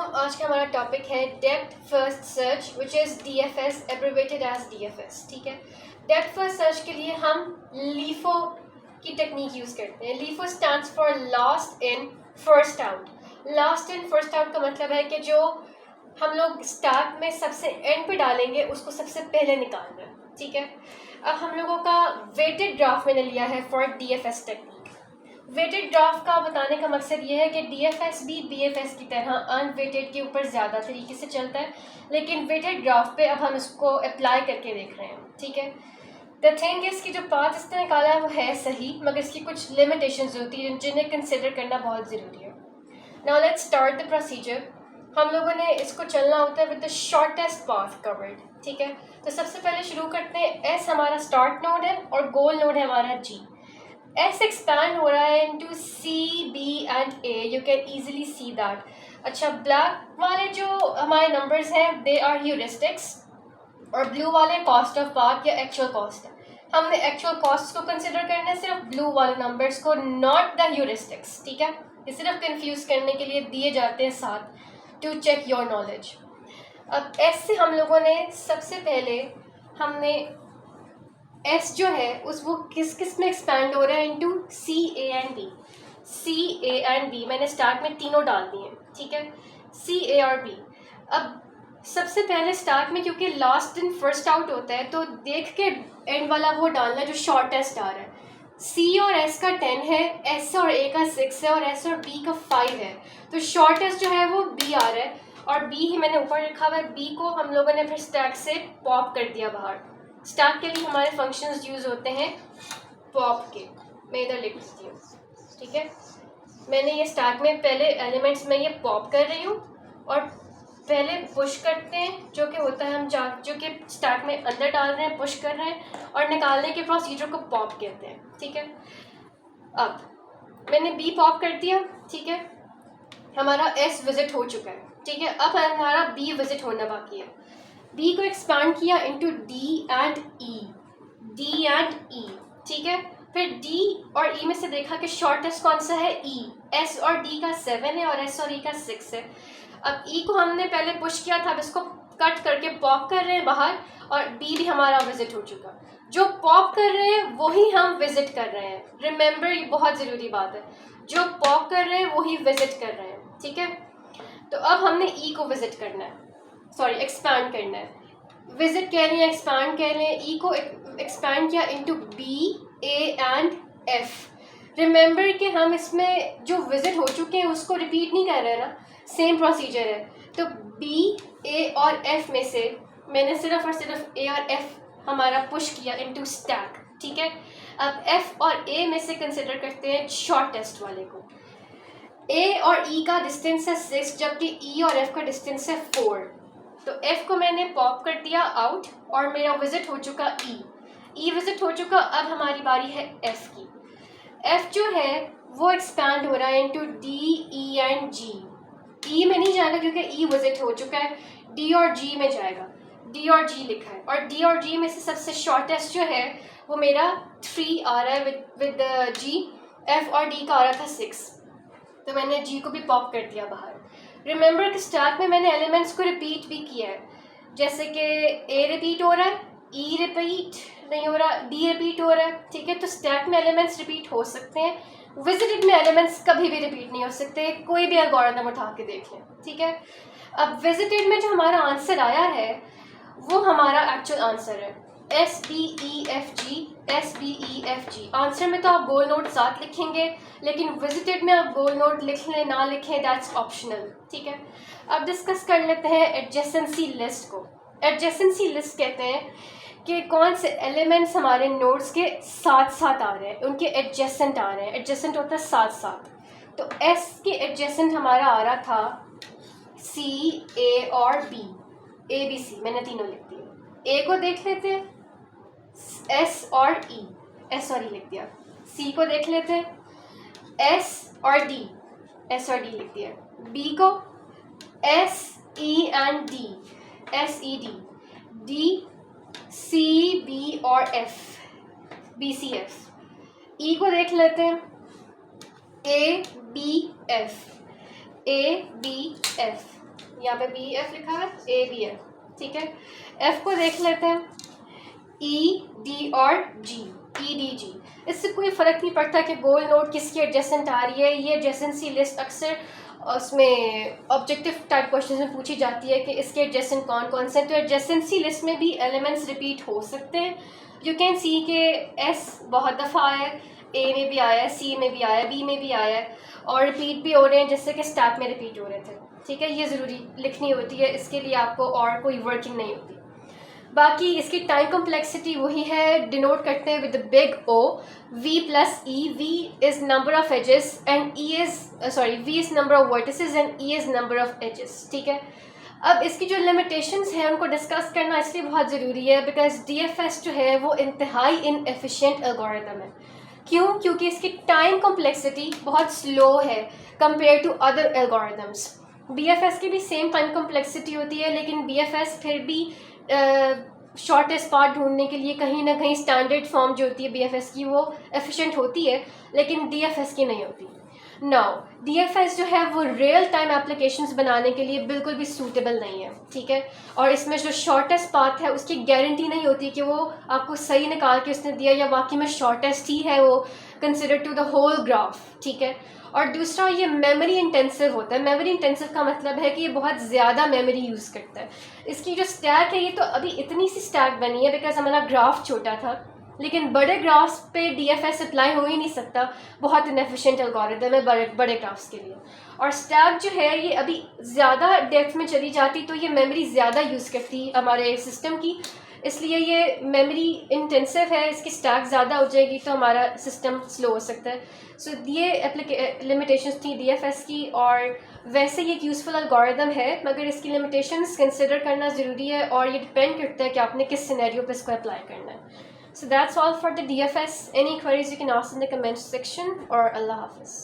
आज का हमारा टॉपिक है depth first search which is DFS abbreviated as DFS। ठीक है, डेप्थ फर्स्ट सर्च के लिए हम लीफो की टेक्निक यूज़ करते हैं। LIFO stands for last in first out. Last in first out का मतलब है कि जो हम लोग स्टार्ट में सबसे एंड पे डालेंगे उसको सबसे पहले निकालना है। ठीक है, अब हम लोगों का वेटेड ड्राफ्ट मैंने लिया है for DFS technique. Weighted draft का बताने का मकसद ये है कि DFS भी BFS की तरह अनवेटेड के ऊपर ज़्यादा तरीके से चलता है, लेकिन वेटेड ड्राफ्ट पे अब हम इसको अप्लाई करके देख रहे हैं। ठीक है, द थिंग इज़ कि जो पाथ इसने निकाला है वो है सही, मगर इसकी कुछ लिमिटेशंस होती हैं जिन्हें कंसिडर करना बहुत ज़रूरी है। Now let's start the procedure. हम लोगों ने इसको चलना होता है with the shortest path covered. ठीक है, तो सबसे पहले शुरू करते हैं। S हमारा स्टार्ट नोड है और गोल नोड है हमारा G। S एक्सपैंड हो रहा है into C, B and A। You can easily see that. अच्छा, ब्लैक वाले जो हमारे नंबर्स हैं दे आर ह्यूरिस्टिक्स और ब्लू वाले कॉस्ट ऑफ पाथ या एक्चुअल कॉस्ट है। हमने एक्चुअल कॉस्ट को कंसिडर करना है, सिर्फ ब्लू वाले नंबर्स को, नॉट द ह्यूरिस्टिक्स। ठीक है, ये सिर्फ कंफ्यूज करने के लिए दिए जाते हैं साथ, टू चेक योर नॉलेज। अब S से हम लोगों ने सबसे पहले हमने S जो है उस वो किस में एक्सपैंड हो रहा है into C, A and B। C, A and B मैंने स्टार्ट में तीनों डाल दिए। ठीक है, C, A और B। अब सबसे पहले स्टार्ट में क्योंकि लास्ट इन फर्स्ट आउट होता है तो देख के एंड वाला वो डालना जो शॉर्टेस्ट आ रहा है। C और S का 10 है, S और A का 6 है और S और B का 5 है, तो शॉर्टेस्ट जो है वो B आ रहा है और B ही मैंने ऊपर लिखा हुआ है। B को हम लोगों ने फिर स्टैक से पॉप कर दिया बाहर। स्टैक के लिए हमारे फंक्शंस यूज़ होते हैं पॉप के। मैं इधर लिख देती हूँ। ठीक है, मैंने ये स्टैक में पहले एलिमेंट्स में ये पॉप कर रही हूँ और पहले पुश करते हैं जो कि होता है हम जो कि स्टैक में अंदर डाल रहे हैं, पुश कर रहे हैं, और निकालने के प्रोसीजर को पॉप कहते हैं। ठीक है, अब मैंने B पॉप कर दिया। ठीक है, हमारा S विजिट हो चुका है। ठीक है, अब हमारा B विजिट होना बाकी है। B को एक्सपैंड किया into D and E, D and E। ठीक है, फिर D और E में से देखा कि शॉर्टेस्ट कौन सा है, E। S और D का 7 है और S और E का 6 है। अब E को हमने पहले पुश किया था, अब इसको कट करके पॉप कर रहे हैं बाहर और B भी हमारा विजिट हो चुका। जो पॉप कर रहे हैं वही हम विजिट कर रहे हैं। रिमेंबर, ये बहुत ज़रूरी बात है, जो पॉप कर रहे हैं वही विजिट कर रहे हैं। ठीक है, तो अब हमने E को विजिट करना है, सॉरी एक्सपैंड करना है। विजिट कह रहे हैं, एक्सपैंड कह रहे हैं। E को एक्सपैंड किया into B, A and F। Remember कि हम इसमें जो विजिट हो चुके हैं उसको रिपीट नहीं कर रहे ना, सेम प्रोसीजर है। तो B, A और F में से मैंने सिर्फ और सिर्फ A और F हमारा पुश किया इनटू स्टैक। ठीक है, अब F और A में से कंसिडर करते हैं शॉर्टेस्ट वाले को। A और E का डिस्टेंस है 6 जबकि E और F का डिस्टेंस है 4। तो F को मैंने पॉप कर दिया आउट और मेरा विजिट हो चुका E विजिट हो चुका। अब हमारी बारी है F की। F जो है वो एक्सपैंड हो रहा है into D, E and G। E में नहीं जाएगा क्योंकि E विजिट हो चुका है, D और G में जाएगा। D और G लिखा है और D और G में से सबसे शॉर्टेस्ट जो है वो मेरा 3 आ रहा है विद G। F और D का आ रहा था 6, तो मैंने G को भी पॉप कर दिया बाहर। रिमेंबर कि स्टैक में मैंने एलिमेंट्स को रिपीट भी किया है, जैसे कि A रिपीट हो रहा है, E रिपीट नहीं हो रहा, D रिपीट हो रहा है। ठीक है, तो स्टैक में एलिमेंट्स रिपीट हो सकते हैं, विजिटेड में एलिमेंट्स कभी भी रिपीट नहीं हो सकते, कोई भी एल्गोरिथम उठा के देख लें। ठीक है, अब विजिटेड में जो हमारा आंसर आया है वो हमारा एक्चुअल आंसर है SBEFG, SBEFG। आंसर में तो आप गोल नोट साथ लिखेंगे, लेकिन विजिटेड में आप गोल नोट लिख लें ना लिखें, दैट्स ऑप्शनल। ठीक है, अब डिस्कस कर लेते हैं एडजेसेंसी लिस्ट को। एडजेसेंसी लिस्ट कहते हैं कि कौन से एलिमेंट्स हमारे नोड्स के साथ साथ आ रहे हैं, उनके एडजेसेंट आ रहे हैं। एडजेसेंट होता है साथ साथ, तो S के एडजेसेंट हमारा आ रहा था C, A और B, A B C मैंने तीनों लिख दिए। A को देख लेते हैं, S और E, S और E लिख दिया। C को देख लेते हैं, S और D, S और D लिख दिया। B को S, E and D, S E D। D, C, B और F, B C F। E को देख लेते हैं, A B F, A B F। यहाँ पे बी एफ लिखा है, ए बी एफ, ठीक है। एफ को देख लेते हैं, ई डी और जी, ई डी जी। इससे कोई फ़र्क नहीं पड़ता कि गोल नोड किसकी एडजेसेंट आ रही है। ये एडजेसेंसी लिस्ट अक्सर उसमें ऑब्जेक्टिव टाइप क्वेश्चन में पूछी जाती है कि इसके एडजेसेंट कौन कौन से। तो एडजेसेंसी लिस्ट में भी एलिमेंट्स रिपीट हो सकते हैं। यू कैन सी के एस बहुत दफ़ा आया है, ए में भी आया है, सी में भी आया है, बी में भी आया है, और रिपीट भी हो रहे हैं, जैसे कि स्टैक में रिपीट हो रहे थे, ठीक है। ये ज़रूरी लिखनी होती है, इसके लिए आपको और कोई वर्किंग नहीं होती। बाकी इसकी टाइम कॉम्प्लेक्सिटी वही है, डिनोट करते हैं with big O, v plus E. v is number of edges and e is v is number of vertices and e is number of edges, ठीक है। अब इसकी जो लिमिटेशंस हैं उनको डिस्कस करना इसलिए बहुत ज़रूरी है बिकॉज DFS जो है वो इंतहाई इनएफिशिएंट एल्गोरिथम है। क्यों? क्योंकि इसकी टाइम कॉम्प्लेक्सिटी बहुत स्लो है compare to other algorithms. BFS की भी सेम टाइम कॉम्प्लेक्सिटी होती है, लेकिन BFS फिर भी शॉर्टेस्ट पाथ ढूंढने के लिए कहीं ना कहीं स्टैंडर्ड फॉर्म जो होती है BFS की वो एफिशिएंट होती है, लेकिन DFS की नहीं होती। नाउ DFS जो है वो रियल टाइम एप्लीकेशंस बनाने के लिए बिल्कुल भी सूटेबल नहीं है, ठीक है। और इसमें जो शॉर्टेस्ट पाथ है उसकी गारंटी नहीं होती कि वो आपको सही निकाल के उसने दिया या वाकई में शॉर्टेस्ट ही है वो consider to the whole graph, ठीक है। और दूसरा ये मेमोरी इंटेंसिव होता है। मेमोरी इंटेंसिव का मतलब है कि ये बहुत ज़्यादा मेमोरी यूज़ करता है। इसकी जो स्टैक है ये तो अभी इतनी सी स्टैक बनी है बिकॉज हमारा ग्राफ छोटा था, लेकिन बड़े ग्राफ्स पे DFS अप्लाई हो ही नहीं सकता, बहुत इनएफिशिएंट एल्गोरिथम है बड़े ग्राफ्स के लिए। और स्टैक जो है ये अभी ज़्यादा डेप्थ में चली जाती तो ये मेमोरी ज़्यादा यूज़ करती हमारे सिस्टम की, इसलिए ये मेमोरी इंटेंसिव है, इसकी स्टैक ज़्यादा हो जाएगी तो हमारा सिस्टम स्लो हो सकता है। सो ये लिमिटेशंस थी DFS की। और वैसे ये एक यूज़फुल एल्गोरिथम है मगर इसकी लिमिटेशंस कंसिडर करना ज़रूरी है और ये डिपेंड करता है कि आपने किस सिनेरियो पे इसको अप्लाई करना है। So that's all for the DFS. Any queries you can ask in the comments section, or Allah Hafiz.